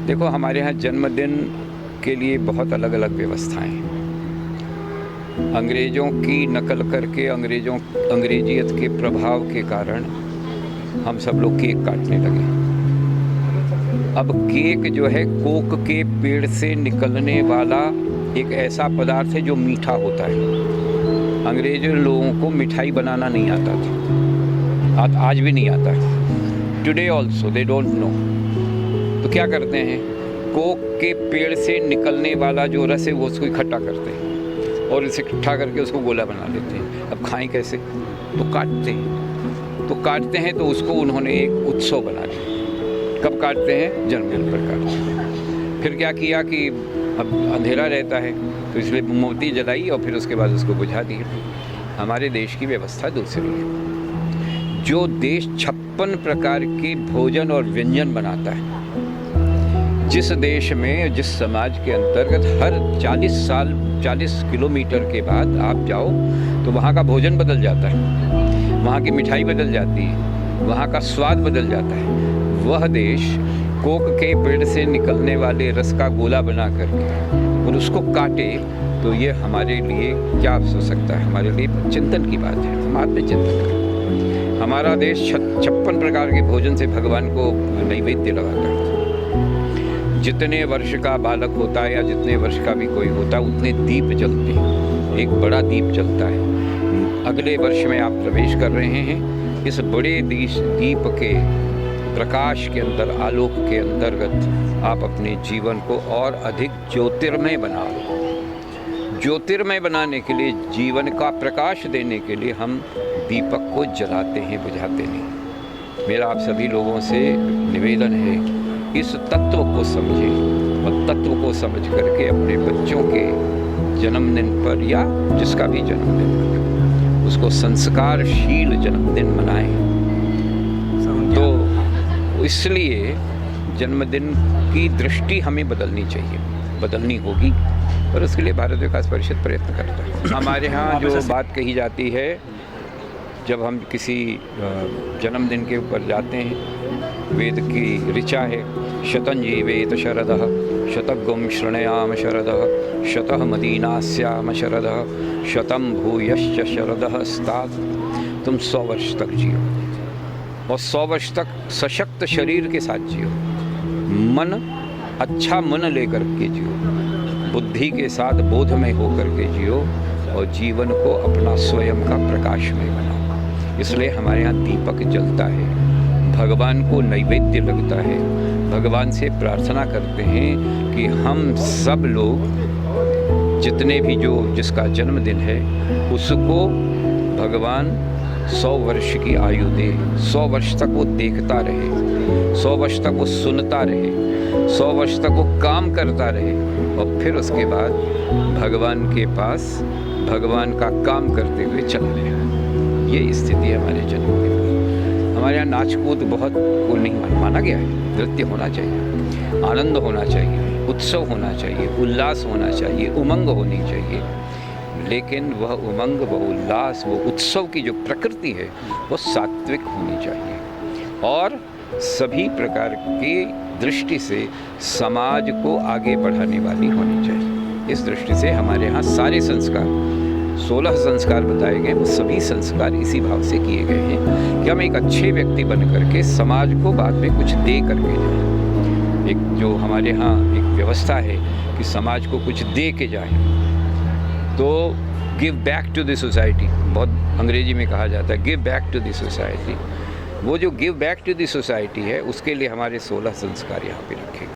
देखो, हमारे यहाँ जन्मदिन के लिए बहुत अलग अलग व्यवस्थाएं हैं। अंग्रेज़ों की नकल करके अंग्रेजियत के प्रभाव के कारण हम सब लोग केक काटने लगे। अब केक जो है कोक के पेड़ से निकलने वाला एक ऐसा पदार्थ है जो मीठा होता है। अंग्रेज़ लोगों को मिठाई बनाना नहीं आता था, आज भी नहीं आता है। Today also they don't know. तो क्या करते हैं, कोक के पेड़ से निकलने वाला जो रस है वो उसको इकट्ठा करते हैं और इसे इकट्ठा करके उसको गोला बना लेते हैं। अब खाएं कैसे? तो काटते हैं तो उसको उन्होंने एक उत्सव बना दिया। कब काटते हैं? जन्मदिन पर काटते हैं। फिर क्या किया कि अब अंधेरा रहता है तो इसलिए मोमबत्ती जलाई और फिर उसके बाद उसको बुझा दिया। हमारे देश की व्यवस्था दूसरी है। जो देश 56 प्रकार के भोजन और व्यंजन बनाता है, जिस देश में, जिस समाज के अंतर्गत हर 40 किलोमीटर के बाद आप जाओ तो वहाँ का भोजन बदल जाता है, वहाँ की मिठाई बदल जाती है, वहाँ का स्वाद बदल जाता है, वह देश कोक के पेड़ से निकलने वाले रस का गोला बना करके और उसको काटे, तो ये हमारे लिए क्या हो सकता है? हमारे लिए चिंतन की बात है। हम आत्म चिंतन करें। हमारा देश 56 प्रकार के भोजन से भगवान को नैवेद्य लगाता है। जितने वर्ष का बालक होता है या जितने वर्ष का भी कोई होता है उतने दीप जलते हैं। एक बड़ा दीप जलता है। अगले वर्ष में आप प्रवेश कर रहे हैं। इस बड़े दीप के प्रकाश के अंदर, आलोक के अंतर्गत आप अपने जीवन को और अधिक ज्योतिर्मय बनाओ। ज्योतिर्मय बनाने के लिए, जीवन का प्रकाश देने के लिए हम दीपक को जलाते हैं, बुझाते नहीं। मेरा आप सभी लोगों से निवेदन है, इस तत्व को समझें और तत्व को समझ करके अपने बच्चों के जन्मदिन पर या जिसका भी जन्मदिन हो उसको संस्कारशील जन्मदिन मनाएं। तो इसलिए जन्मदिन की दृष्टि हमें बदलनी चाहिए, बदलनी होगी और उसके लिए भारत विकास परिषद प्रयत्न करता है। हमारे यहाँ जो बात कही जाती है, जब हम किसी जन्मदिन के ऊपर जाते हैं, वेद की ऋचा है, शतंजी वेद शरदः शतगुम शृणयाम शरदः शतः मदीनास्याम शरदः शतम भूयश्च शरदः स्तात्। तुम 100 वर्ष तक जियो और 100 वर्ष तक सशक्त शरीर के साथ जियो, अच्छा मन लेकर के जियो, बुद्धि के साथ बोधमय होकर के जियो और जीवन को अपना स्वयं का प्रकाशमय बनाओ। इसलिए हमारे यहाँ दीपक जलता है, भगवान को नैवेद्य लगता है। भगवान से प्रार्थना करते हैं कि हम सब लोग जितने भी जिसका जन्मदिन है उसको भगवान 100 वर्ष की आयु दे, 100 वर्ष तक वो देखता रहे, 100 वर्ष तक वो सुनता रहे, 100 वर्ष तक वो काम करता रहे और फिर उसके बाद भगवान के पास भगवान का काम करते हुए चला जाए। ये स्थिति है हमारे जन्मदिन की। हमारे यहाँ नाच कूद बहुत को नहीं माना गया है। नृत्य होना चाहिए, आनंद होना चाहिए, उत्सव होना चाहिए, उल्लास होना चाहिए, उमंग होनी चाहिए। लेकिन वह उमंग, वह उल्लास, वो उत्सव की जो प्रकृति है वो सात्विक होनी चाहिए और सभी प्रकार की दृष्टि से समाज को आगे बढ़ाने वाली होनी चाहिए। इस दृष्टि से हमारे यहाँ सारे संस्कार, 16 संस्कार बताए गए, वो सभी संस्कार इसी भाव से किए गए हैं कि हम एक अच्छे व्यक्ति बन करके समाज को बाद में कुछ दे करके जाएं। एक जो हमारे यहाँ एक व्यवस्था है कि समाज को कुछ दे के जाएं, तो give back to the society, बहुत अंग्रेजी में कहा जाता है, give back to the society. वो जो give back to the society है उसके लिए हमारे 16 संस्कार यहाँ पे रखे।